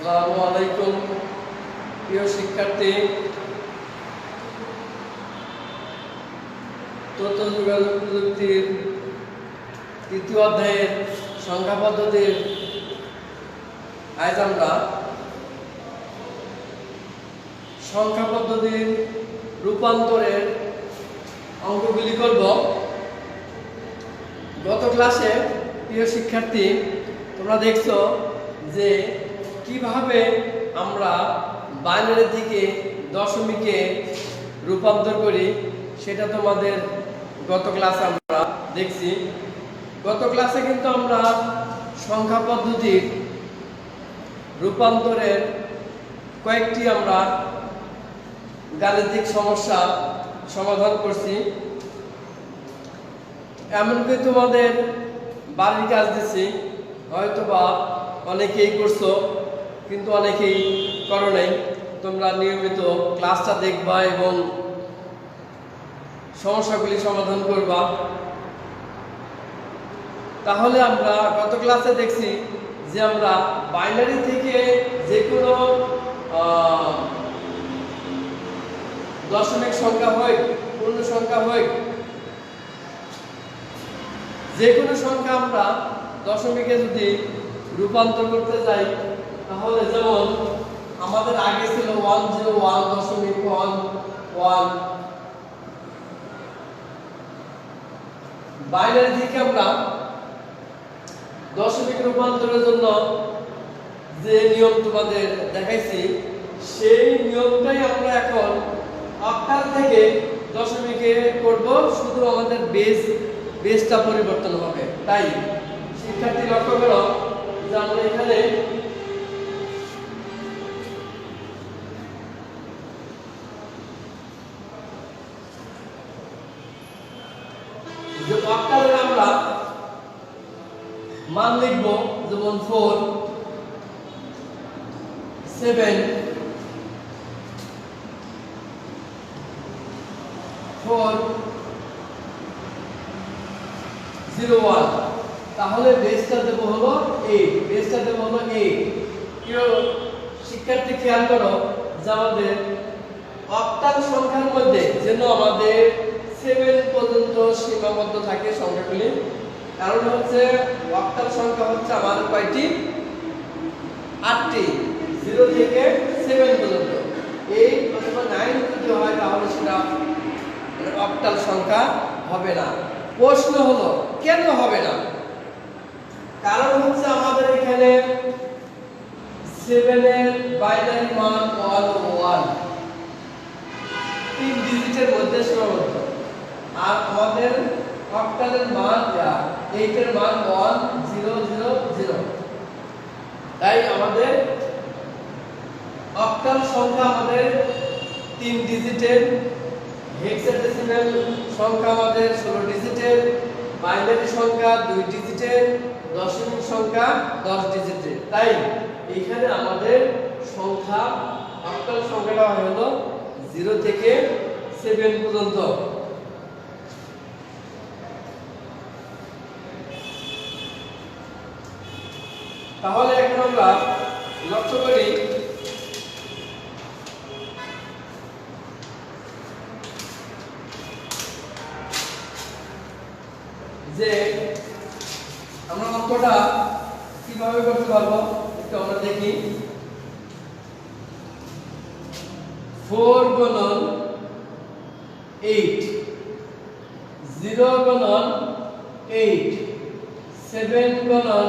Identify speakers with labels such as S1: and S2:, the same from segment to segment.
S1: আসসালামু আলাইকুম প্রিয় শিক্ষার্থী। তথ্য যোগাযোগ প্রযুক্তির তৃতীয় অধ্যায়ের সংখ্যা পদ্ধতির আজ আমরা সংখ্যা পদ্ধতির রূপান্তরের অঙ্কগুলি করব। গত ক্লাসে প্রিয় শিক্ষার্থী তোমরা দেখছো যে কিভাবে আমরা বাইনারি থেকে দশমিকে রূপান্তর করি, সেটা তোমাদের গত ক্লাসে আমরা দেখছি। গত ক্লাসে কিন্তু আমরা সংখ্যা পদ্ধতির রূপান্তরের কয়েকটি আমরা গাণিতিক সমস্যা সমাধান করছি। এমনকি তোমাদের বাড়ির কাজ দিচ্ছি, হয়তোবা অনেকেই করছো কিন্তু অনেকেই করো নাই। তোমরা নিয়মিত ক্লাসটা দেখবা এবং সমস্যাগুলি সমাধান করবা। তাহলে আমরা গত ক্লাসে দেখছি যে আমরা বাইনারি থেকে যে কোনো দশমিক সংখ্যা হয়, পূর্ণ সংখ্যা হয়, যে কোনো সংখ্যা আমরা দশমিকে যদি রূপান্তর করতে যাই, তাহলে যেমন আমাদের আগে ছিল 101.11, বাইনারি থেকে আমরা দশমিক রূপান্তরের জন্য যে নিয়ম তোমাদের দেখাইছি, সেই নিয়মটাই আমরা এখন অক্টাল থেকে দশমিকে করব, শুধু আমাদের বেসটা পরিবর্তন হবে। তাই শিক্ষার্থী লক্ষ্য করো যে আমরা এখানে যে অক্টালে আমরা মান লিখব, যেমন 4, 7, 4, 0, 1। তাহলে বেসটা দেব হলো 8, বেসটা দেব হলো 8। প্রিয় শিক্ষার্থী খেয়াল করো যে আমাদের অক্টাল সংখ্যার মধ্যে যেন আমাদের 7 পর্যন্ত সীমাবদ্ধ থাকে সংখ্যাগুলি। কারণ হচ্ছে অক্টাল সংখ্যা হচ্ছে আমাদের কয়টি? 8টি, 0 থেকে 7 পর্যন্ত। 8 অথবা 9 যদি হয় তাহলে সেটা অক্টাল সংখ্যা হবে না। প্রশ্ন হলো কেন হবে না? কারণ হচ্ছে আমাদের এখানে 7 এর বাইনারি মান 1, 3 ডিজিটের মধ্যে সীমাবদ্ধ, আর আমাদের অক্টালের মান 8 এর মান 1, 0, 0, 0। তাই আমাদের অক্টাল সংখ্যা আমাদের 3 ডিজিটের, হেক্সাডেসিমাল সংখ্যা আমাদের 16 ডিজিটের, বাইনারি সংখ্যা 2 ডিজিটের, দশমিক সংখ্যা 10 ডিজিটের। তাই এখানে আমাদের সংখ্যা অক্টাল সংখ্যাটা হলো 0 থেকে 7 পর্যন্ত। তাহলে এখন আমরা লক্ষ্য করি যে আমরা অঙ্কটা কিভাবে করতে পারবো, একটু আমরা দেখি। 4 গুণন 8, 0 গুণন 8, 7 গুণন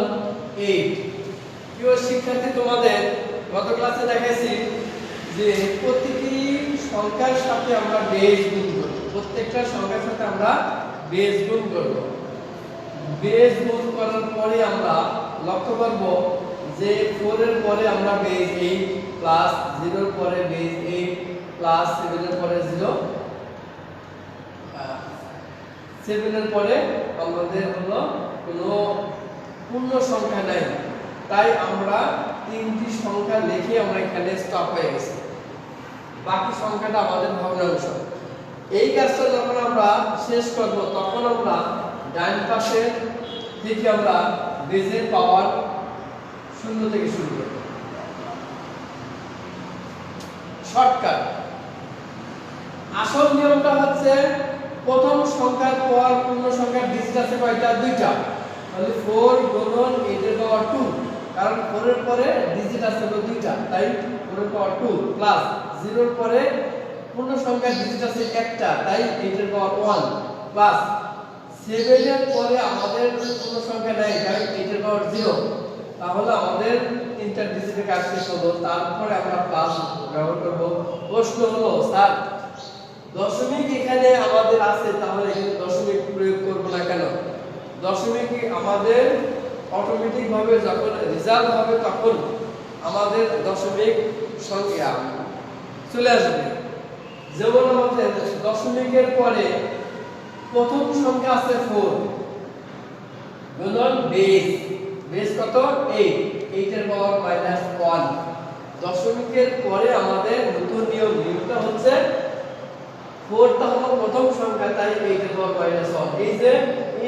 S1: 8। প্রিয় শিক্ষার্থী তোমাদের গত ক্লাসে দেখাইছি যে প্রতিটি সংখ্যার সাথে আমরা বেস গুণ করব, প্রত্যেকটা সংখ্যার সাথে আমরা বেস গুণ করব। বেস গুণ করার পরে আমরা লক্ষ্য করব যে 4 এর পরে আমরা বেস 8 প্লাস 0 এর পরে বেস 8 প্লাস 7 এর পরে 0, 7 এর পরে আমাদের হলো কোনো পূর্ণ সংখ্যা নাই। তাই আমরা 3টি সংখ্যা লিখে আমরা এখানে স্টপ হয়ে গেছি, বাকি সংখ্যাটা আমাদের ভগ্নাংশ। এই কাজটা যখন আমরা শেষ করব তখন আমরা ডান পাশে থেকে আমরা বেজের পাওয়ার 0 থেকে শুরু করব। শর্টকাট। আসল নিয়মটা হচ্ছে প্রথম সংখ্যার পর পূর্ণ সংখ্যার ডিজিট আছে কয়টা? দুইটা। তাহলে 4 গুণন 8 এর পাওয়ার 2, কারণ 4 এর পরে ডিজিট আছে হলো দুইটা, তাই 4 এর পাওয়ার 2 প্লাস 0 এর পরে পূর্ণ সংখ্যার ডিজিট আছে একটা, তাই 8 এর পাওয়ার 1 প্লাস 7 এর পরে আমাদের পূর্ণ সংখ্যা নাই, তাই 8 এর পাওয়ার 0। তাহলে আমাদের তিনটা ডিজিটের কাজ শেষ হলো। তারপরে আমরা প্লাস ব্যবহার করব। প্রশ্ন হলো স্যার দশমিক এখানে আমাদের আছে, তাহলে এখানে দশমিক প্রয়োগ করব না কেন? দশমিক আমাদের অটোমেটিক ভাবে যখন রেজাল্ট হবে তখন আমাদের দশমিক সংখ্যা চলে আসবে। যেমন আমাদের দশমিকের পরে প্রথম সংখ্যা আছে 4 গুণন বেস, বেস কত? 8, 8 এর পাওয়ার -1। দশমিকের পরে আমাদের নতুন নিয়মটা হচ্ছে 4 টা হলো প্রথম সংখ্যা, তাই 8 এর পাওয়ার -1। এই যে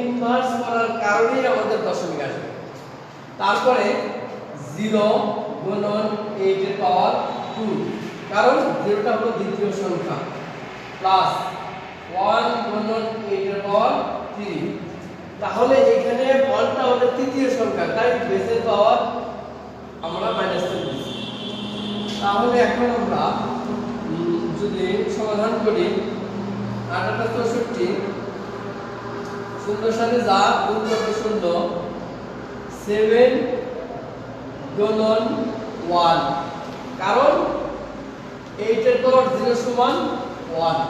S1: ইনভার্স করার কারণেই আমাদের দশমিক আসবে। তারপরে 0 গুণন 8 এর পাওয়ার 2, কারণ 0 টা হলো দ্বিতীয় সংখ্যা, প্লাস 1 গুণন 8 এর পাওয়ার 3। তাহলে এখানে 1 টা হলো তৃতীয় সংখ্যা, তাই বেসের পাওয়ার আমরা -3 দিচ্ছি। তাহলে এখন আমরা যদি সমাধান করি 8 8 64, শূন্যর সাথে যা গুণ করতে 0, 7 গুণন 1, কারণ 8 এর পাওয়ার 0 সমান 1,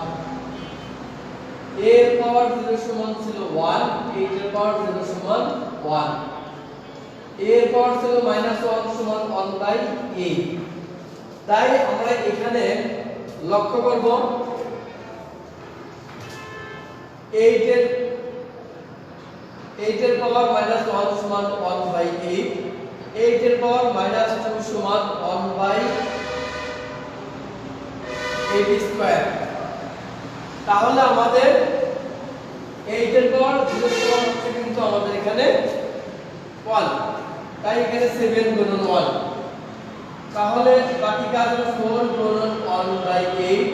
S1: এর পাওয়ার 0 সমান ছিল 1, 8 এর পাওয়ার 0 সমান 1, এর পাওয়ার ছিল -1 সমান 1/8। তাই আমরা এখানে লক্ষ্য করব 8 এর পাওয়ার -1 সমান 1/8, 8 এর পাওয়ার -2 সমান 1/8 স্কয়ার। তাহলে আমাদের 8 এর পাওয়ার 0 সমান হচ্ছে কিন্তু আমাদের এখানে 1, তাই এখানে 7 গুণন 1। তাহলে বাকি কাজ হলো 4 গুণন 1/8,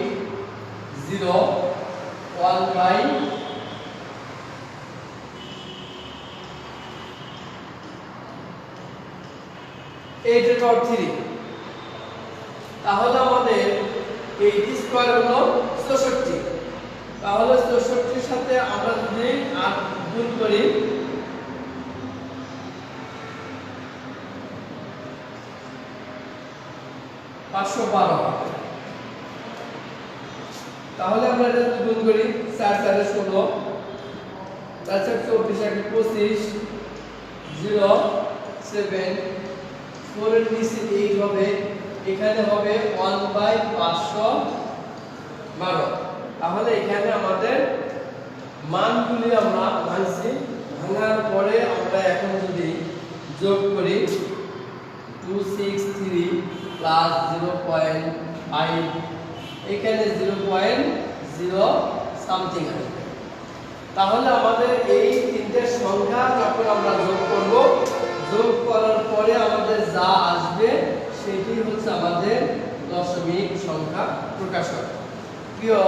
S1: 0 1/8 এর পাওয়ার 3। তাহলে আমাদের 8 স্কয়ার হলো 64। তাহলে 64 এর সাথে আমরা যদি 8 গুণ করি তাহলে আমরা এটা গুণ করি 4 4 16, 4 4 24 25, 0 7, 4 এর নিচে 8 হবে, এখানে হবে 1/512। তাহলে এখানে আমাদের মানগুলি আমরা ভাঙছি, ভাঙার পরে আমরা এখন যদি যোগ করি 263 প্লাস 0.5, এখানে 0.0 সামথিং আসবে। তাহলে আমাদের এই তিনটে সংখ্যা যখন আমরা যোগ করব, যোগ করার পরে আমাদের যা আসবে সেটি হচ্ছে আমাদের দশমিক সংখ্যা প্রকাশক। প্রিয়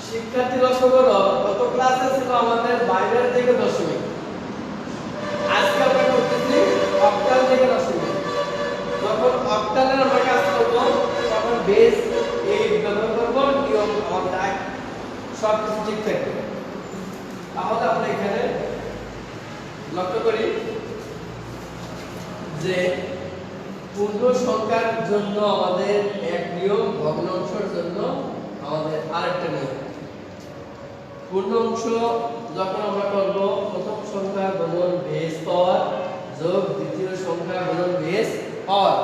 S1: শিক্ষার্থী লক্ষ্য করো, গত ক্লাসে ছিল আমাদের বাইরের থেকে দশমিক, আজকে আমরা করতেছি অক্টাল থেকে দশমিক। যখন অক্টালের আমরা কাজ করব তখন বেস 8 ব্যবহার করব, নিয়ম আমাদের সব কিছু ঠিক থাকবে। তাহলে আমরা এখানে লক্ষ্য করি যে পূর্ণ সংখ্যার জন্য আমাদের এক নিয়ম, ভগ্নাংশের জন্য আমাদের আরেকটা নিয়ম। পূর্ণাংশ যখন আমরা করব প্রথম সংখ্যা গুণন বেস পাওয়ার যোগ দ্বিতীয় সংখ্যা গুণন বেস পাওয়ার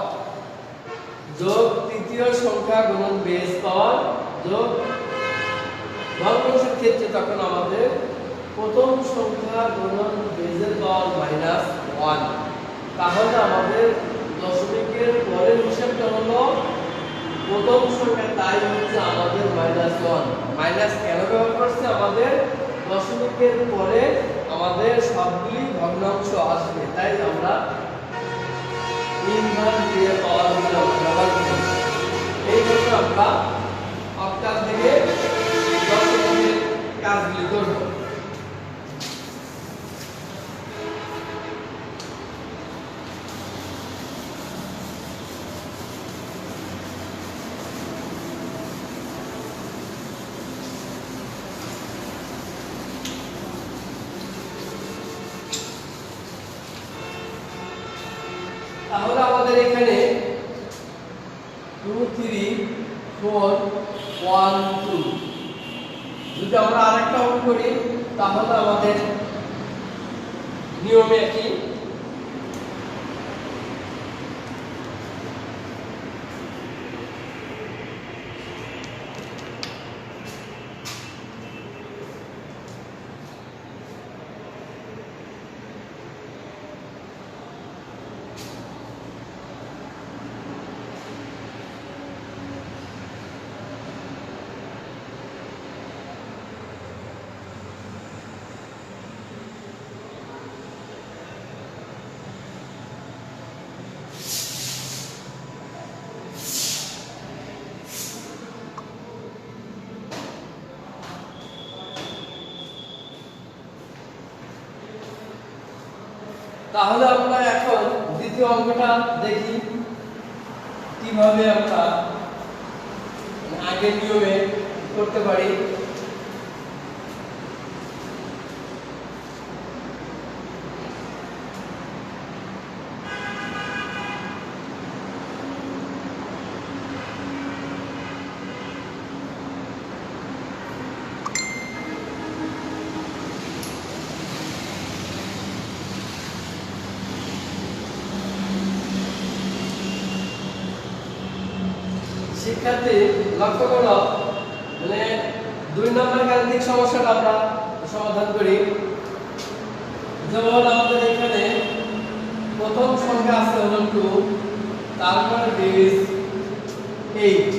S1: যোগ তৃতীয় সংখ্যা গুণন বেস পাওয়ার যোগ ভগ্নাংশের ক্ষেত্রে তখন আমাদের প্রথম সংখ্যা গুণন বেসের পাওয়ার -1। তাহলে আমাদের দশমিকের পরের হিসাবটা হলো প্রথম সংখ্যা, তাই হচ্ছে আমাদের -1। মাইনাস কেন ব্যবহার করছে? আমাদের দশমিকের পরে আমাদের সবগুলি ভগ্নাংশ আসবে, তাই আমরা ইনভার্স দিয়ে পাওয়ার ব্যবহার করি। এই কিভাবে আমরা অক্টাল থেকে দশমিকের কাজগুলি করব। তাহলে আমাদের এখানে 2 3 4 1 2 যদি আমরা আরেকটা অঙ্ক করি তাহলে আমাদের নিয়মে কি তাহলে আমরা এখন দ্বিতীয় অঙ্কটা দেখি কিভাবে আমরা আগের নিয়মে করতে পারি। শিক্ষার্থী লক্ষ্য করো, মানে 2 নম্বর গাণিতিক সমস্যাটা আমরা সমাধান করি। যেমন আমাদের এখানে প্রথম সংখ্যা আছে হলো 2, তারপরে বেস 8।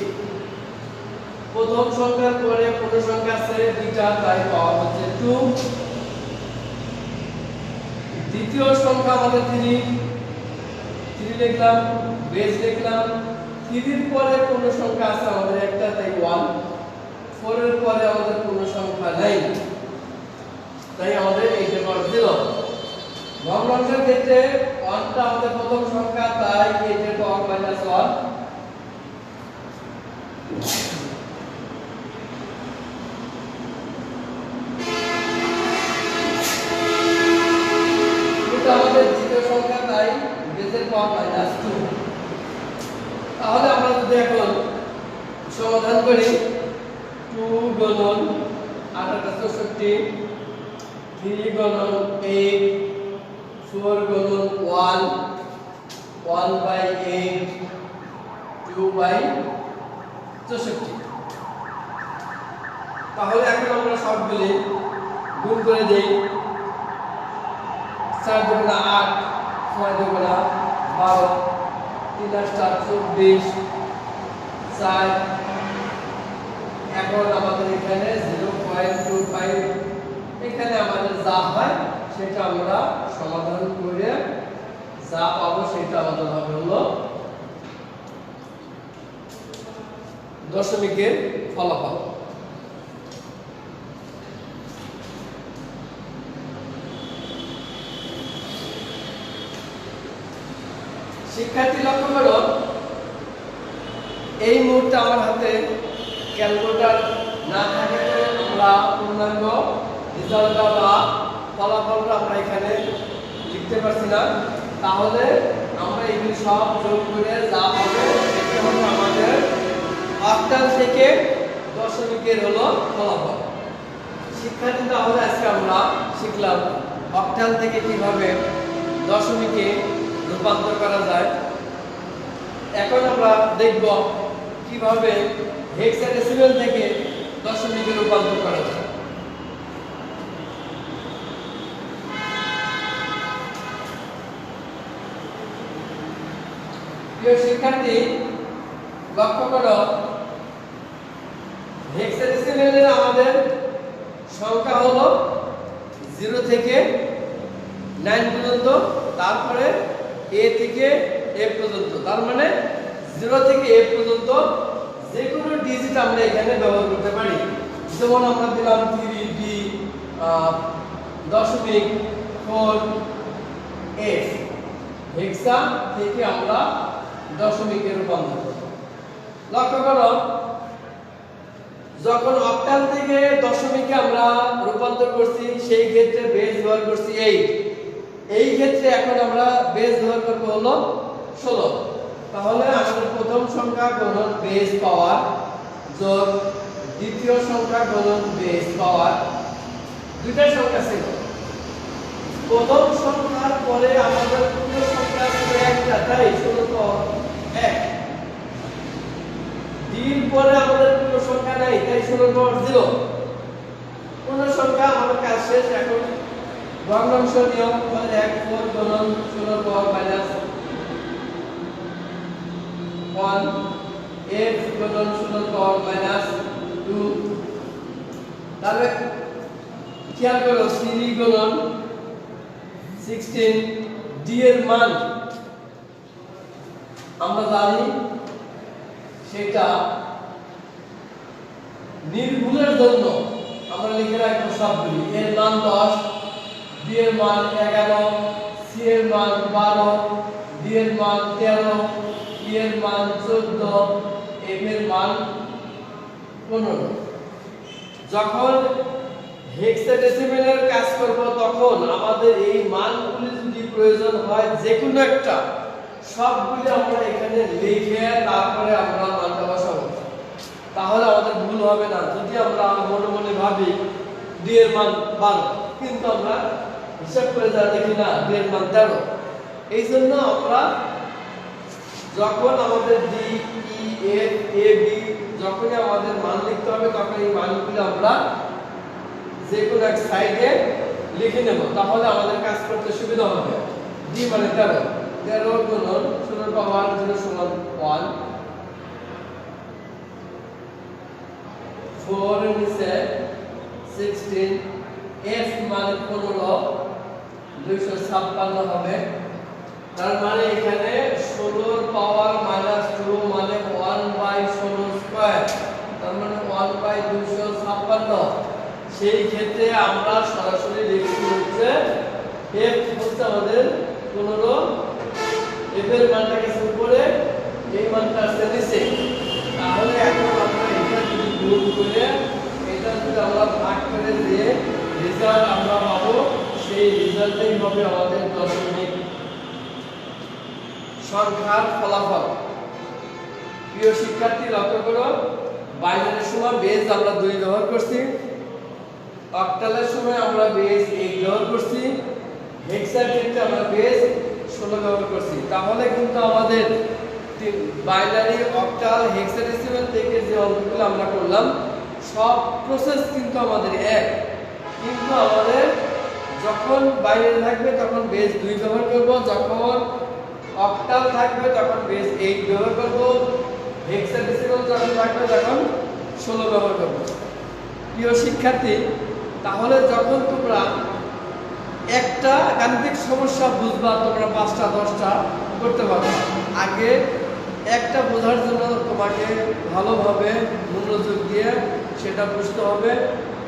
S1: প্রথম সংখ্যার পরে পূর্ণ সংখ্যা আছে 2টা, তাই পাওয়ার হচ্ছে 2। দ্বিতীয় সংখ্যা আমাদের 3 লিখলাম, বেস লিখলাম। 3 এর পরে পূর্ণ সংখ্যা আছে আমাদের একটা, তাই 1। 4 এর পরে আমাদের পূর্ণ সংখ্যা নাই, তাই আমাদের 8 এর পাওয়ার 0। ভগ্নাংশের ক্ষেত্রে 1 টা আমাদের প্রথম সংখ্যা, তাই 8 এর পাওয়ার -1। এটা আমাদের দ্বিতীয় সংখ্যা, তাই বেসের পাওয়ার -2। তাহলে আমরা যদি এখন সমাধান করি 2 গুণন 8 64, 3 গুণন 8, 4 গুণন 1, 1/8, 2/64। তাহলে এখন আমরা সবগুলি গুণ করে দেই। 4 দুগুণা 8, 6 দুগুণা 12, 3 আর 4 24, 4। এখন আমাদের এখানে 0.25, এখানে আমাদের যা হয় সেটা আমরা সমাধান করে যা পাবো সেটা আমাদের হবে হলো দশমিকের ফলাফল। শিক্ষার্থী লক্ষ্য করো, এই মুহূর্তে আমার হাতে ক্যালকুলেটর না থাকে আমরা পূর্ণাঙ্গ রেজাল্টটা বা ফলাফলটা আমরা এখানে লিখতে পারছি না। তাহলে আমরা এগুলি সব যোগ করে যা হবে সেটা হলো আমাদের অক্টাল থেকে দশমিকের হলো ফলাফল। শিক্ষার্থী, তাহলে আজকে আমরা শিখলাম অক্টাল থেকে কিভাবে দশমিকে রূপান্তর করা যায়। এখন আমরা দেখব কিভাবে হেক্সাডেসিমাল থেকে দশমিকে রূপান্তর করা যায়। প্রিয় শিক্ষার্থী, লক্ষ্য করো, হেক্সাডেসিমালে আমাদের সংখ্যা হলো 0 থেকে 9 পর্যন্ত, তারপরে A থেকে F পর্যন্ত। তার মানে 0 থেকে F পর্যন্ত যে কোনো ডিজিট আমরা এখানে ব্যবহার করতে পারি। যেমন আমরা দিলাম 3D দশমিক 4F হেক্সা থেকে আমরা দশমিকে রূপান্তর করব। লক্ষ্য করো, যখন অক্টাল থেকে দশমিকে আমরা রূপান্তর করছি সেই ক্ষেত্রে বেস ব্যবহার করছি 8। এই ক্ষেত্রে এখন আমরা বেস ব্যবহার করব হলো 16। তাহলে আমাদের প্রথম সংখ্যা গুণন বেস পাওয়ার যোগ দ্বিতীয় সংখ্যা গুণন বেস পাওয়ার, দুইটা সংখ্যা ছিল। প্রথম সংখ্যার পরে আমাদের তৃতীয় সংখ্যা ছিল একটা, তাই 16 পাওয়ার 1। এর পরে আমাদের কোনো সংখ্যা নাই, তাই 16 পাওয়ার 0। কোন সংখ্যা আমাদের কাজ শেষ। এখন ভগ্নাংশ নিয়ম বলে 1 4 গুণন 16 পাওয়ার মাইনাস 1 f গুণন 16 পাওয়ার মাইনাস 2। তাহলে খেয়াল করো 3 গুণন 16 d এর মান আমরা জানি সেটা নির্ভুলের জন্য আমরা লিখে রাখবো সবগুলি। এর মান 10, b এর মান 11, c এর মান 12, d এর মান 13, e এর মান 14, f এর মান 15। যখন হেক্সাডেসিমেলের কাজ করব তখন আমাদের এই মানগুলি যদি প্রয়োজন হয় যে কোনো একটা, সবগুলি আমরা এখানে লিখে তারপরে আমরা মানটা বসাবো, তাহলে আমাদের ভুল হবে না। যদি আমরা মনে মনে ভাবি d এর মান 12 কিন্তু আমরা হিসাব করে যা দেখি না d এর মান 13, এই জন্য আমরা যখন আমাদের d e f a b যখন আমাদের মান লিখতে হবে তখন এই মানগুলো আমরা যে কোনো এক সাইডে লিখে নেব, তাহলে আমাদের কাজ করতে সুবিধা হবে। d মানে 13, 13 গুণন 16 পাওয়ার 0 সমান 1, 4 এর নিচে 16, f মানে 15 256 হবে। তার মানে এখানে 16 পাওয়ার মাইনাস 2 মানে 1/16 স্কয়ার, তার মানে 1/256। সেই ক্ষেত্রে আমরা সরাসরি লিখছি হচ্ছে f হচ্ছে আমাদের 15, f এর মানটা কিছু উপরে, এই মানটা আসছে নিচে। তাহলে এখন আমরা এটা যদি গুণ করে এটা যদি আমরা ভাগ করে দিয়ে রেজাল্ট আমরা পাবো, সেই রেজাল্টই হবে আমাদের দশমিক সংখ্যার ফলাফল। প্রিয় শিক্ষার্থী লক্ষ্য করো, বাইনারির সময় বেস আমরা 2 ব্যবহার করছি, অক্টালের সময় আমরা বেস 8 ব্যবহার করছি, হেক্সার ক্ষেত্রে আমরা বেস 16 ব্যবহার করছি। তাহলে কিন্তু আমাদের বাইনারি, অক্টাল, হেক্সাডেসিমাল থেকে যে অঙ্কগুলো আমরা করলাম সব প্রসেস কিন্তু আমাদের এক, কিন্তু আমাদের যখন বাইনারি থাকবে তখন বেস 2 ব্যবহার করব, যখন অক্টাল থাকবে তখন বেস 8 ব্যবহার করব, হেক্সাডেসিমাল যখন থাকবে তখন 16 ব্যবহার করব। প্রিয় শিক্ষার্থী, তাহলে যখন তোমরা একটা গাণিতিক সমস্যা বুঝবা তোমরা 5টা 10টা করতে পারবে। আগে একটা বোঝার জন্য তোমাকে ভালোভাবে মনোযোগ দিয়ে সেটা বুঝতে হবে,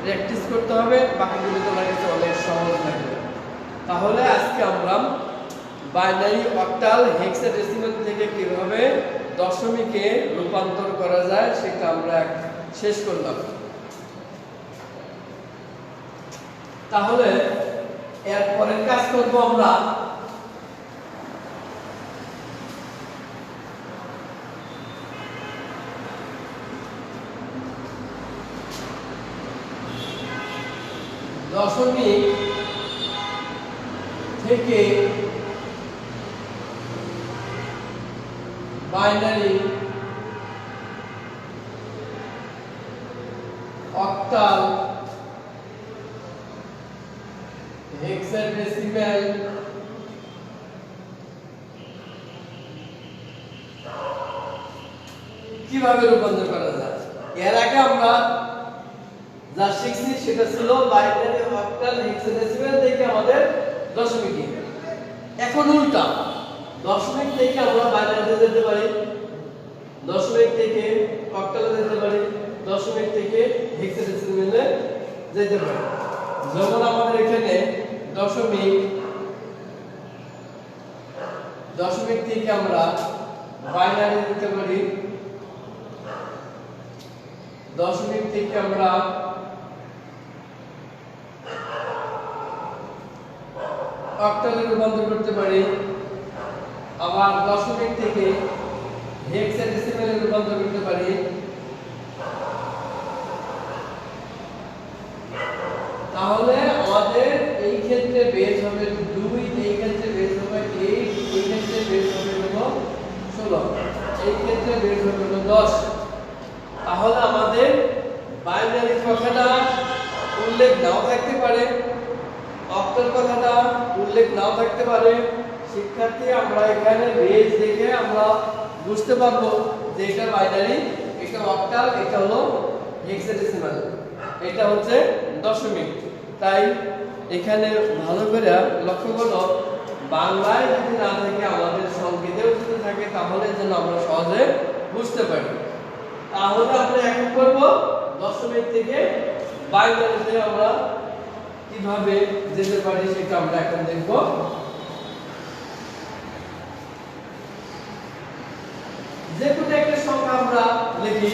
S1: প্র্যাকটিস করতে হবে, বাকিগুলো তোমার কাছে অনেক সহজ থাকবে। তাহলে আজকে আমরা বাইনারি, অক্টাল, হেক্সাডেসিমাল থেকে কিভাবে দশমিকে রূপান্তর করা যায় সেটা আমরা শেষ করলাম। তাহলে এরপরে কাজ করব আমরা দশমিক থেকে বাইনারি, অক্টাল, হেক্সাডেসিমাল কিভাবে রূপান্তর করা যায়। এর আগে আমরা যা শিখছি সেটা ছিল বাইনারি, অক্টাল, হেক্সাডেসিমাল থেকে আমাদের দশমিকে। এখন উল্টা, দশমিক থেকে আমরা বাইনারিতে যেতে পারি, দশমিক থেকে অক্টালে যেতে পারি, দশমিক থেকে হেক্সাডেসিমেলে যেতে পারি। যেমন আমাদের এখানে দশমিক থেকে আমরা বাইনারি দিতে পারি, দশমিক থেকে আমরা অক্টালে রূপান্তর করতে পারি, আবার দশমিক থেকে হেক্সাডেসিমেলে রূপান্তর করতে পারি। তাহলে আমাদের এই ক্ষেত্রে বেস হবে 2, এই ক্ষেত্রে বেস হবে 8, এই ক্ষেত্রে বেস হবে হলো 16, এই ক্ষেত্রে বেস হবে হলো 10। তাহলে আমাদের বাইনারি কথাটা উল্লেখ নাও থাকতে পারে, অক্টাল কথাটা উল্লেখ নাও থাকতে পারে। শিক্ষার্থী আমরা এখানে বেস দেখে আমরা বুঝতে পারবো যে এটা বাইনারি, এটা অক্টাল, এটা হলো হেক্সাডেসিমাল, এটা হচ্ছে দশমিক। তাই এখানে ভালো করে লক্ষ্য করো, বাংলায় যদি না থাকে আমাদের সংকেতেও যদি থাকে তাহলে যেন আমরা সহজে বুঝতে পারি। তাহলে আমরা এখন করব দশমিক থেকে বাইনারিতে আমরা কিভাবে যেতে পারি সেটা আমরা এখন দেখব। যে কোনো একটা সংখ্যা আমরা লিখি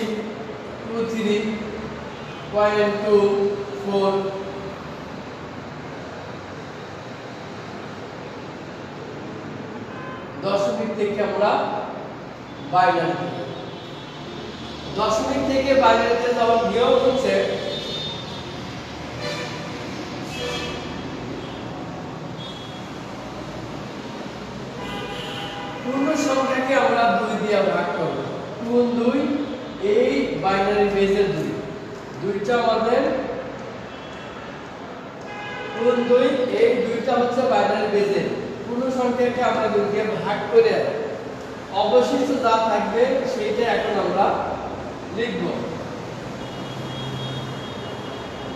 S1: 23.24, দশমিক থেকে আমরা বাইনারি, দশমিক থেকে বাইনারিতে যাওয়ার নিয়ম হচ্ছে পূর্ণ সংখ্যাকে আমরা 2 দিয়ে ভাগ করব। 2 2 এই বাইনারি বেসের 2, দুইটা আমাদের 2 2 এই দুইটা হচ্ছে বাইনারি বেসের পূর্ণ সংখ্যাকে আমরা 2 দিয়ে ভাগ করে অবশিষ্ট যা থাকবে সেটা এখন আমরা লিখব।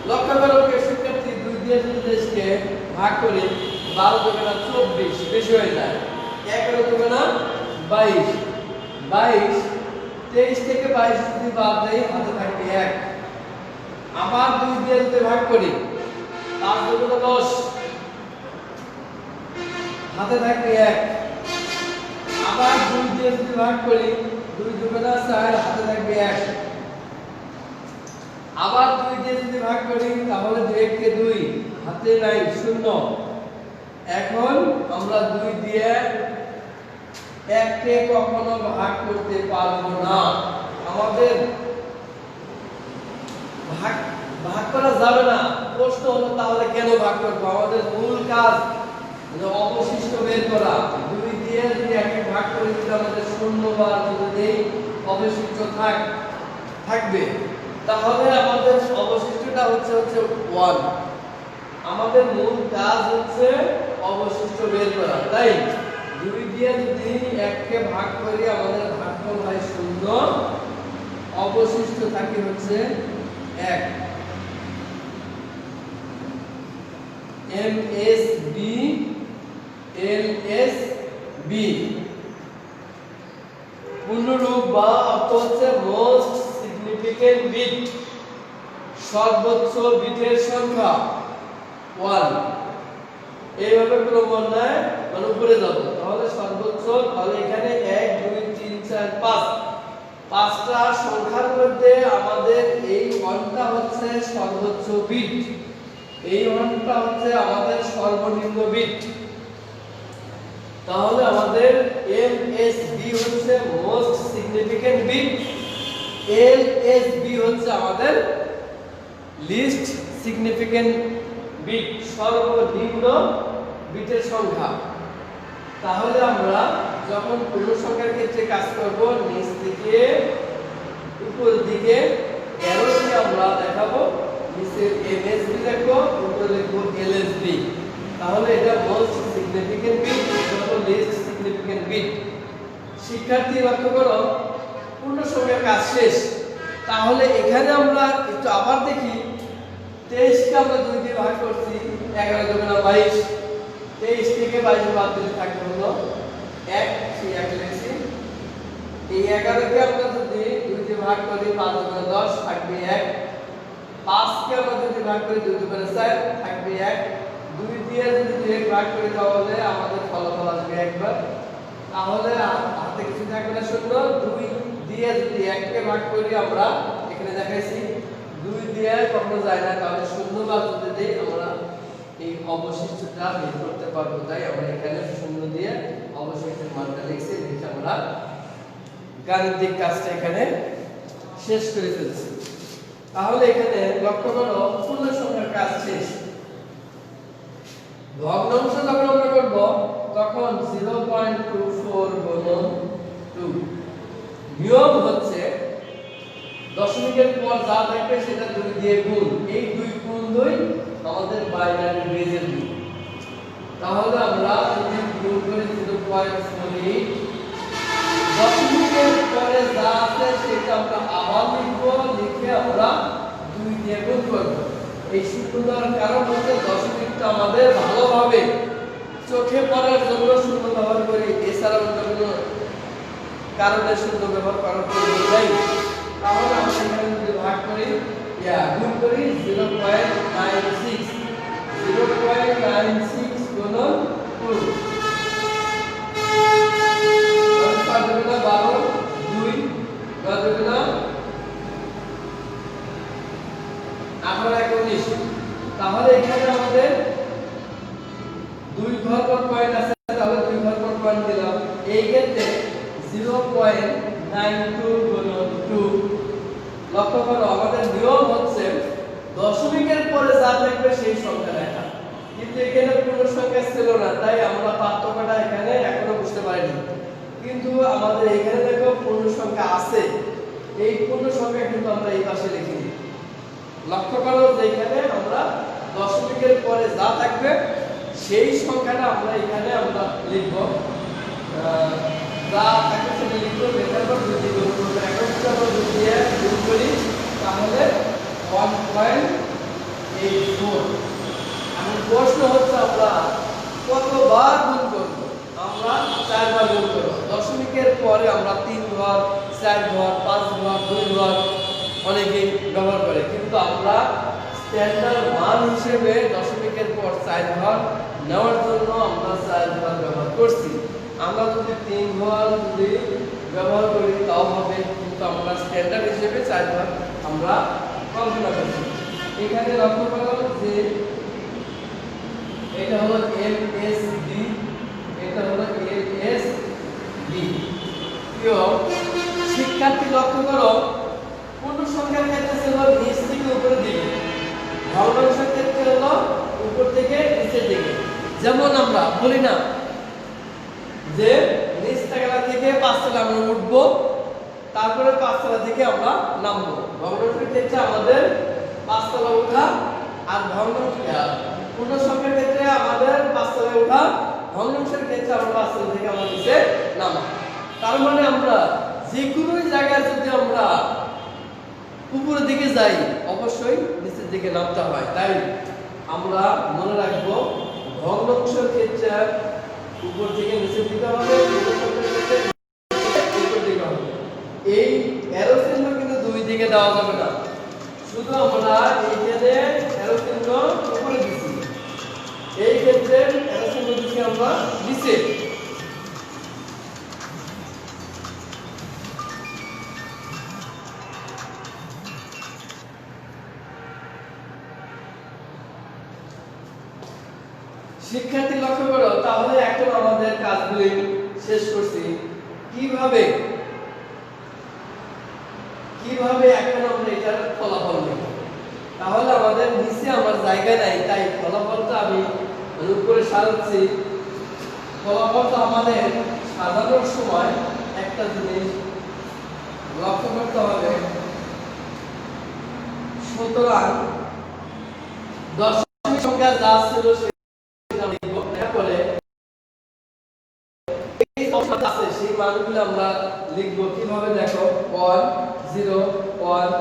S1: লক্ষ্য করো শিক্ষার্থী 2 দিয়ে যদি দেশকে ভাগ করি 12 দুগুণ 24 বেশি হয়ে যায়, 11 দুগুণ 22, 22 23 থেকে 22 যদি বাদ দেই হাতে থাকবে 1। আবার 2 দিয়ে যদি ভাগ করি 5 দুগুণ 10, হাতে থাকবে 1। আবার 2 দিয়ে যদি ভাগ করি 2 দুগুণ 4, হাতে থাকবে 1। আবার 2 দিয়ে যদি ভাগ করি তাহলে 2 কে 2, হাতে নাই 0। এখন আমরা 2 দিয়ে 1 কে কখনো ভাগ করতে পারবো না, আমাদের ভাগ করা যাবে না। প্রশ্ন হলো তাহলে কেন ভাগ করব? আমাদের মূল কাজ অবশিষ্ট বের করা। 2 দিয়ে যদি 1 কে ভাগ করি তাহলে আমাদের 0 বার যদি অবশিষ্ট থাকবে, তাহলে আমাদের অবশিষ্টটা হচ্ছে 1। আমাদের মূল কাজ হচ্ছে অবশিষ্ট বের করা। তাই 2 দিয়ে যদি 1 কে ভাগ করি আমাদের ভাগফল হয় 0, অবশিষ্ট থাকে হচ্ছে 1। MSB LSB পূর্ণরূপ বা অর্থ হচ্ছে মোস্ট সিগনিফিকেন্ট বিট, সর্বোচ্চ বিটের সংখ্যা 1। এইভাবে ক্রমান্বয়ে মানে উপরে যাব, তাহলে সর্বোচ্চ, তাহলে এখানে 1 2 3 4 5, 5টা সংখ্যার মধ্যে আমাদের এই 1টা হচ্ছে সর্বোচ্চ বিট, এই 1টা হচ্ছে আমাদের সর্বনিম্ন বিট। তাহলে আমাদের MSB হচ্ছে মোস্ট সিগনিফিকেন্ট বিট, LSB হচ্ছে আমাদের লিস্ট সিগনিফিকেন্ট বিট, সর্বনিম্ন বিটের সংখ্যা। তাহলে আমরা যখন পূর্ণ সংখ্যার ক্ষেত্রে কাজ করব নিচ থেকে উপর দিকে অ্যারো দিয়ে আমরা দেখাবো, নিচে MSB লিখবো, উপরে লিখবো LSB। তাহলে এটা মোস্ট সিগনিফিকেন্ট বিট, এটা লিস্ট সিগনিফিকেন্ট বিট। শিক্ষার্থী লক্ষ্য করো পূর্ণ সংখ্যার কাজ শেষ। তাহলে এখানে আমরা একটু আবার দেখি, 23 কে আমরা 2 দিয়ে ভাগ করছি, 11 দুগুণ 22, 23 থেকে 22 বাদ দিলে থাকবে হলো 1, সেই 1 লিখছি। এই 11 কে আমরা যদি 2 দিয়ে ভাগ করি 5 গুণ 10 থাকবে 1, 5 কে আমরা যদি ভাগ করি 2 গুণ 4 থাকবে 1, 2 দিয়ে যদি 2 ভাগ করি তাহলে আমাদের ফলাফল আসবে একবার। তাহলে হাতে কিছু থাকবে না, শূন্য। 2 দিয়ে যদি 1 কে ভাগ করি আমরা এখানে দেখাইছি 2 দিয়ে কখনো যায় না, তাহলে শূন্য বাদ যদি দেই আমরা এই অবশিষ্টটা বের করতে পারবো। তাই আমরা এখানে শূন্য দিয়ে অবশিষ্টের মানটা লিখছি, লিখে আমরা গাণিতিক কাজটা এখানে শেষ করে ফেলছি। তাহলে এখানে লক্ষ্য করো পূর্ণ সংখ্যার কাজ শেষ। ভগ্নাংশ যখন আমরা করব তখন 0.24 গুণন 2। নিয়ম হচ্ছে দশমিকের পর যা থাকবে সেটা 2 দিয়ে গুণ। এই 2 গুণ 2 আমাদের বাইনারি বেজের 2। তাহলে আমরা যদি গুণ করি 0.48, দশমিকের পরে যা আছে সেটা আমরা আবার লিখব, লিখে আমরা 2 দিয়ে গুণ করব। এই সূত্র দেওয়ার কারণ হচ্ছে দশমিকটা আমাদের ভালোভাবে চোখে পড়ার জন্য শূন্য ব্যবহার করি, এছাড়া অন্য কোনো কারণে শূন্য ব্যবহার করার প্রয়োজন নেই। তাহলে আমরা এখানে যদি ভাগ করি গুণ করি 0.96, 0.96 গুণন 2, 5 গুণা 12, 2, 10 গুণা 18, 19। তাহলে এখানে আমাদের 2 ঘর পর পয়েন্ট আছে, তাহলে 2 ঘর পর পয়েন্ট দিলাম। এই ক্ষেত্রে 0.92 গুণন 2। লক্ষ্য করো আমাদের নিয়ম হচ্ছে দশমিকের পরে যা থাকবে সেই সংখ্যা লেখা, কিন্তু এখানে পূর্ণ সংখ্যা ছিল না, তাই আমরা পার্থক্যটা এখানে এখনো বুঝতে পারিনি। কিন্তু আমাদের এখানে দেখো পূর্ণ সংখ্যা আছে, এই পূর্ণ সংখ্যা কিন্তু আমরা এই পাশে লিখিনি। লক্ষ্য করো যে এখানে আমরা দশমিকের পরে যা থাকবে সেই সংখ্যাটা আমরা এখানে আমরা লিখব, যা থাকবে সেটা লিখব। লেখার পর যদি গুণ করব, এখন আমরা যদি গুণ করি তাহলে 1.84। এখন প্রশ্ন হচ্ছে আমরা কতবার গুণ করব? আমরা 4 বার গুণ করব। দশমিকের পরে আমরা 3 ঘর, 4 ঘর, 5 ঘর, 2 ঘর অনেকেই ব্যবহার করে, কিন্তু আমরা স্ট্যান্ডার্ড মান হিসেবে দশমিকের পর 4 ঘর নেওয়ার জন্য আমরা 4 ঘর ব্যবহার করছি। আমরা যদি 3 ঘর যদি ব্যবহার করি তাও হবে, কিন্তু আমরা স্ট্যান্ডার্ড হিসেবে 4 ঘর আমরা কল্পনা করছি। এখানে লক্ষ্য করো যে এটা হলো এলএসডি, এটা হলো এলএসডি। প্রিয় শিক্ষার্থী লক্ষ্য করো পূর্ণ সংখ্যার ক্ষেত্রে ছিল নিচ থেকে উপরের দিকে, ভগ্নাংশের ক্ষেত্রে হলো উপর থেকে নিচের দিকে। যেমন আমরা বলি না যে নিচ তলা থেকে 5 তলা আমরা উঠবো, তারপরে 5 তলা থেকে আমরা নামবো। ভগ্নাংশের ক্ষেত্রে আমাদের 5 তলা ওঠা, আর পূর্ণ সংখ্যার ক্ষেত্রে আমাদের 5 তলায় ওঠা, ভগ্নাংশের ক্ষেত্রে আমরা 5 তলা থেকে আমরা নিচে নামা। তার মানে আমরা যে কোনো জায়গায় যদি আমরা উপরের দিকে যাই অবশ্যই নিচের দিকে নামতে হয়। তাই আমরা মনে রাখবো ভগ্নাংশের ক্ষেত্রে উপর থেকে নিচের দিকে হবে, উপর দিকে হবে। এই অ্যারো চিহ্ন কিন্তু 2 দিকে দেওয়া যাবে না, শুধু আমরা এইখানে অ্যারো চিহ্ন উপরে দিছি, এই ক্ষেত্রে অ্যারো চিহ্ন দিছি আমরা নিচে। শিক্ষার্থী লক্ষ্য করো, তাহলে এখন আমাদের কাজগুলি শেষ করছি। কিভাবে এখন আমরা এটার ফলাফল লিখব? তাহলে আমাদের নিচে আমার জায়গা নাই, তাই ফলাফলটা আমি উপরে সাজাচ্ছি। ফলাফলটা আমাদের সাজানোর সময় একটা জিনিস লক্ষ্য করতে হবে, সুতরাং দশমিক সংখ্যা যা ছিল সেই মানগুলো আমরা লিখবো কিভাবে দেখো 1 0 1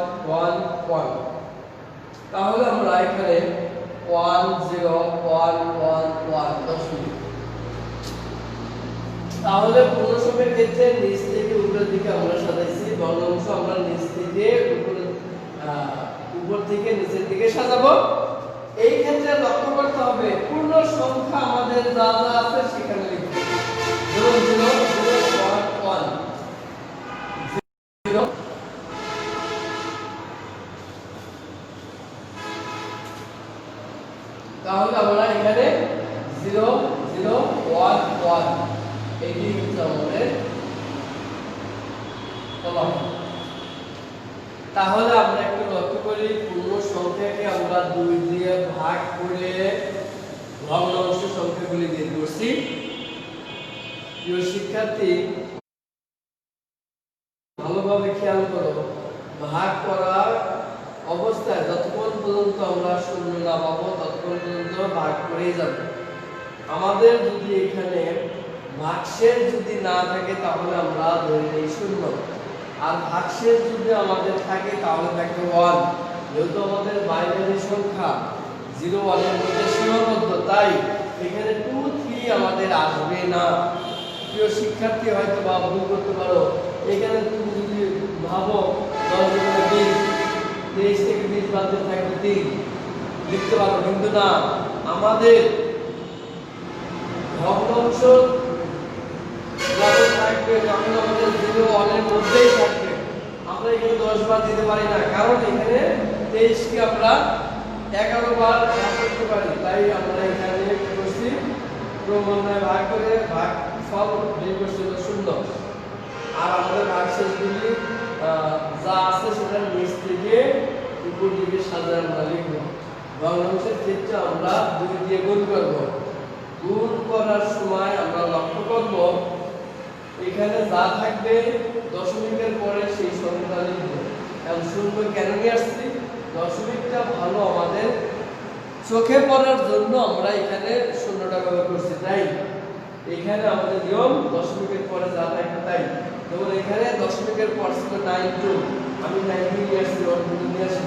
S1: 1 1। তাহলে আমরা এখানে 1 0 1 1 1 দশমিক তাহলে পূর্ণ সংখ্যার ক্ষেত্রে নিচ থেকে উপরের দিকে আমরা সাজাইছি, ভগ্নাংশ আমরা নিচ থেকে উপর থেকে নিচের দিকে সাজাবো। এই ক্ষেত্রে লক্ষ্য করতে হবে পূর্ণ সংখ্যা আমাদের যা যা আছে সেখানে লিখব। 0 0 0 1 1 0। তাহলে আমরা এখানে 0 0 1 1 এটি হচ্ছে আমাদের ফলাফল। তাহলে আমরা একটু লক্ষ্য করি, পূর্ণ সংখ্যাকে আমরা 2 দিয়ে ভাগ করে ভগ্নাংশ সংখ্যাগুলি বের করছি। প্রিয় শিক্ষার্থী, ভালোভাবে খেয়াল করো, ভাগ করার অবস্থায় যতক্ষণ পর্যন্ত আমরা শূন্য না পাবো ততক্ষণ পর্যন্ত ভাগ করেই যাব। আমাদের যদি এখানে ভাগশেষ যদি না থাকে তাহলে আমরা ধরে নিই শূন্য, আর ভাগশেষ যদি আমাদের থাকে তাহলে থাকে 1। যেহেতু আমাদের বাইনারি সংখ্যা 0 1 এর মধ্যে সীমাবদ্ধ, তাই এখানে 2 3 আমাদের আসবে না। প্রিয় শিক্ষার্থী হয়তো বা ভুল করতে পারো, এখানে তুমি যদি ভাবো 10 গুণে 20, 23 থেকে 20 বাদ দিয়ে থাকবে 3 লিখতে পারো, কিন্তু না, আমাদের ভগ্নাংশ যখন থাকবে তখন আমাদের 0 1 এর মধ্যেই থাকবে। আমরা এখানে 10 বার দিতে পারি না, কারণ এখানে 23 কে আমরা 11 বার ভাগ করতে পারি, তাই আমরা এখানে কি করছি, ক্রমান্বয়ে ভাগ করে ভাগ ফল বের করছি 0। আর আমাদের ভাগশেষগুলি যা আছে সেটা নিচ থেকে উপর দিকে সাজায় আমরা লিখব। ভগ্নাংশের ক্ষেত্রে আমরা 2 দিয়ে গুণ করব। গুণ করার সময় আমরা লক্ষ্য করব এখানে যা থাকবে দশমিকের পরে সেই সংখ্যাটা লিখব। কারণ শূন্য কেন নিয়ে আসছি, দশমিকটা ভালো আমাদের চোখে পড়ার জন্য আমরা এখানে শূন্যটা ব্যবহার করছি, তাই এখানে আমাদের নিয়ম দশমিকের পরে যা থাকবে তাই। যেমন এখানে দশমিকের পর ছিল 92, আমি 92 নিয়ে আসছি, 1 নিয়ে আসি।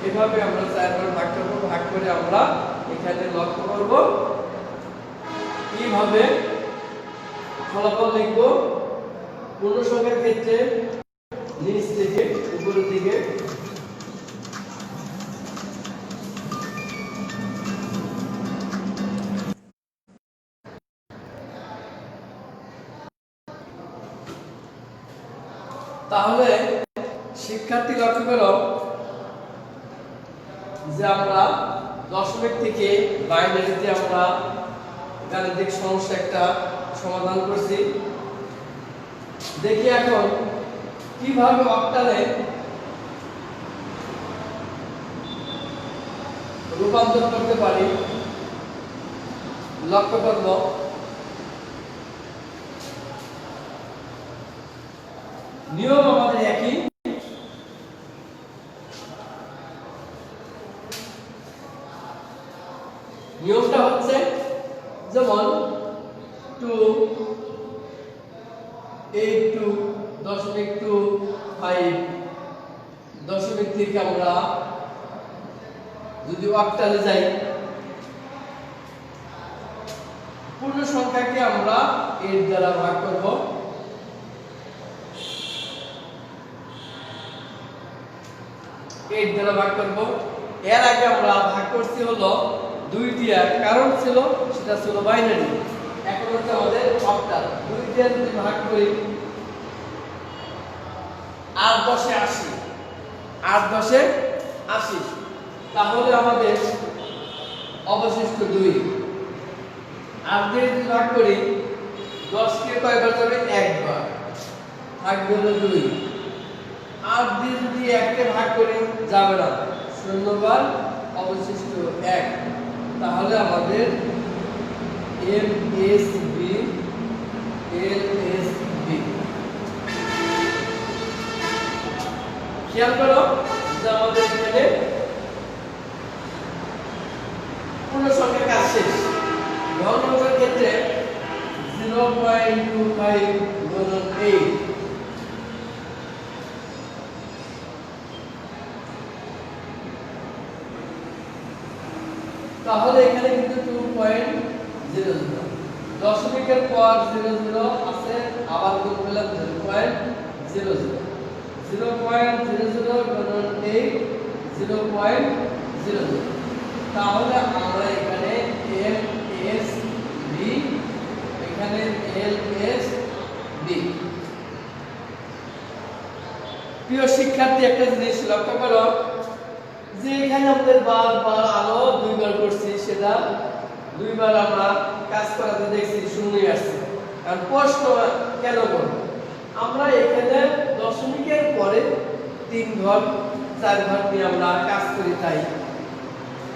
S1: এভাবে আমরা 4 বার ভাগ করব, ভাগ করে আমরা এখানে লক্ষ্য করব কিভাবে ফলাফল লিখব। পূর্ণ সংখ্যার ক্ষেত্রে নিচ থেকে উপরের দিকে তাহলে শিক্ষার্থী লক্ষ্য করো যে আমরা দশমিক থেকে বাইনারিতে আমরা গাণিতিক সমস্যা একটা সমাধান করছি। দেখি এখন কিভাবে অক্টালে রূপান্তর করতে পারি। লক্ষ্য করব নিয়ম আমাদের একই, নিয়মটা হচ্ছে যেমন 282.25 দশমিক থেকে আমরা যদি অক্টালে যাই, পূর্ণ সংখ্যাকে আমরা 8 দ্বারা ভাগ করব। এর আগে আমরা ভাগ করছি হলো 2 দিয়ে, কারণ ছিল সেটা ছিল বাইনারি। এখন হচ্ছে আমাদের অক্টাল। 2 দিয়ে যদি ভাগ করি 8 10 80, 8 10 80, তাহলে আমাদের অবশিষ্ট 2। 8 দিয়ে যদি ভাগ করি 10 কে কয়বার যাবে, একবার, থাকবে হলো 2। 8 দিয়ে যদি 1 কে ভাগ করি যাবে না, 0 বার, অবশিষ্ট 1। তাহলে আমাদের এমএসবি এলএসবি খেয়াল করো যে আমাদের এখানে পূর্ণ সংখ্যার কাজ শেষ। ভগ্নাংশের ক্ষেত্রে 0.25 গুণন 8, তাহলে এখানে কিন্তু 2.00 দশমিকের পর 00 আছে, আবার গুণ করলাম 0.00 0.00 0.00। তাহলে আমরা এখানে LSB, এখানে LSB। প্রিয় শিক্ষার্থী, একটা জিনিস লক্ষ্য করো যে এখানে আমাদের বারবার আলো দুইবার করছি, সেটা দুইবার আমরা কাজ করাতে দেখছি শূন্যই আসছে। কারণ প্রশ্ন কেন করব, আমরা এখানে দশমিকের পরে 3 ঘর 4 ঘর নিয়ে আমরা কাজ করি, তাই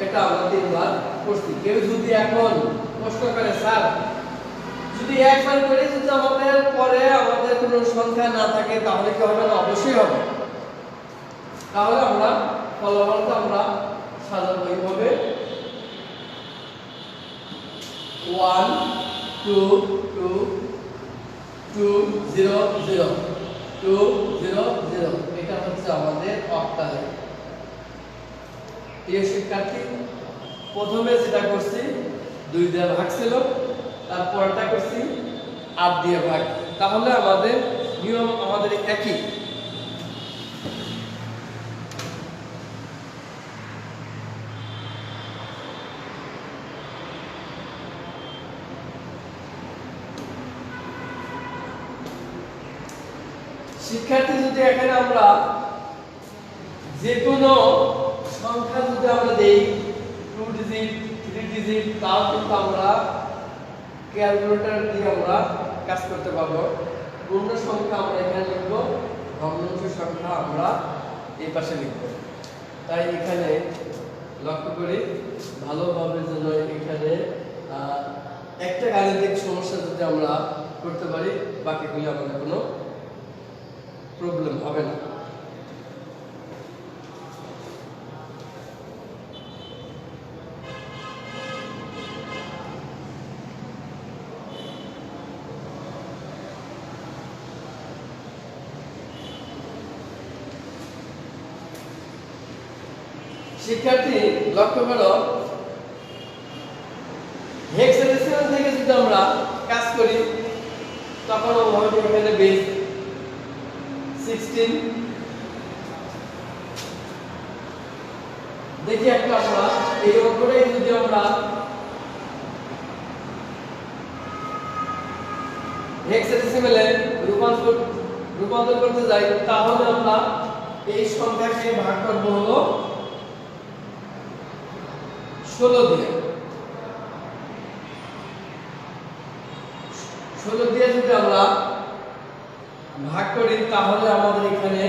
S1: এটা আমরা 3 বার করছি। কেউ যদি এখন প্রশ্ন করে স্যার যদি একবার করে যদি আমাদের পরে আমাদের কোনো সংখ্যা না থাকে তাহলে কি হবে না? অবশ্যই হবে। তাহলে আমরা ফলাফলটা আমরা সাজাবো এইভাবে 1 2 2 2 0 0 2 0 0। এটা হচ্ছে আমাদের অক্টালে। প্রিয় শিক্ষার্থী, প্রথমে যেটা করছি 2 দিয়ে ভাগ ছিল, তারপরটা করছি 8 দিয়ে ভাগ। তাহলে আমাদের নিয়ম আমাদের একই। শিক্ষার্থী, যদি এখানে আমরা যে কোনো সংখ্যা যদি আমরা দেই 2 ডিজিট 3 ডিজিট, তাও কিন্তু আমরা ক্যালকুলেটর দিয়ে আমরা কাজ করতে পারবো। পূর্ণ সংখ্যা আমরা এখানে লিখব, ভগ্নাংশ সংখ্যা আমরা এই পাশে লিখব। তাই এখানে লক্ষ্য করি ভালোভাবে যেন এখানে একটা গাণিতিক সমস্যা যদি আমরা করতে পারি, বাকিগুলি আমাদের কোনো প্রবলেম হবে না। শিক্ষার্থী, লক্ষ্য করো হেক্সাডেসিমাল থেকে যদি আমরা কাজ করি তখন হবে এখানে বেস 16। দেখি একটা আমরা এই অঙ্কটাই যদি আমরা হেক্সাডেসিমালে রূপান্তর করতে যাই, তাহলে আমরা এই সংখ্যাকে ভাগ করব হলো 16 দিয়ে। 16 দিয়ে যদি আমরা ভাগ করি তাহলে আমাদের এখানে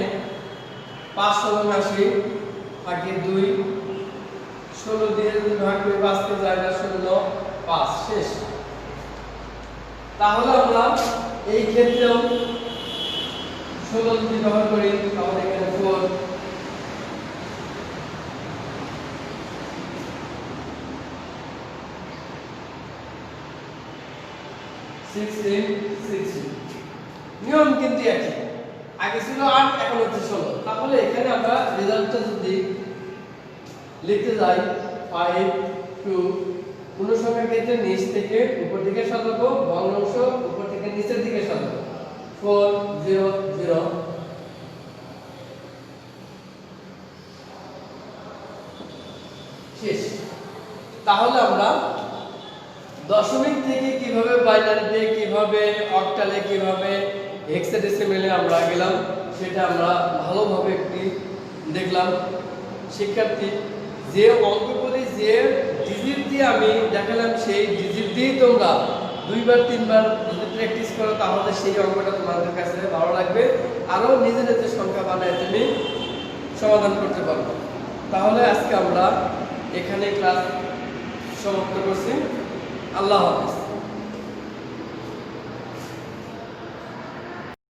S1: 5 × 80 থাকে 2। 16 দিয়ে যদি ভাগ করি 5 কে যায় না 0 5 শেষ। তাহলে আমরা এই ক্ষেত্রেও 16 যদি ব্যবহার করি তাহলে এখানে 4 16 16। নিয়ম কিন্তু একই, আগে ছিল 8 এখন হচ্ছে 16। তাহলে এখানে আমরা রেজাল্টটা যদি লিখতে যাই 5 2, পূর্ণ সংখ্যার ক্ষেত্রে নিচ থেকে উপর দিকে সাজাবো, ভগ্নাংশ উপর থেকে নিচের দিকে সাজাবো 4 0 0 শেষ। তাহলে আমরা দশমিক থেকে কিভাবে বাইনারিতে, কিভাবে অক্টালে, কিভাবে হেক্সাডেসিমালে আমরা গেলাম সেটা আমরা ভালোভাবে একটি দেখলাম। শিক্ষার্থী, যে অঙ্কগুলি যে ডিজিট দিয়ে আমি দেখালাম সেই ডিজিট দিয়েই তোমরা 2বার 3বার যদি প্র্যাকটিস করো তাহলে সেই অঙ্কটা তোমাদের কাছে ভালো লাগবে, আরো নিজে নিজে সংখ্যা বানায় তুমি সমাধান করতে পারবে। তাহলে আজকে আমরা এখানে ক্লাস সমাপ্ত করছি। আল্লাহ হাফেজ।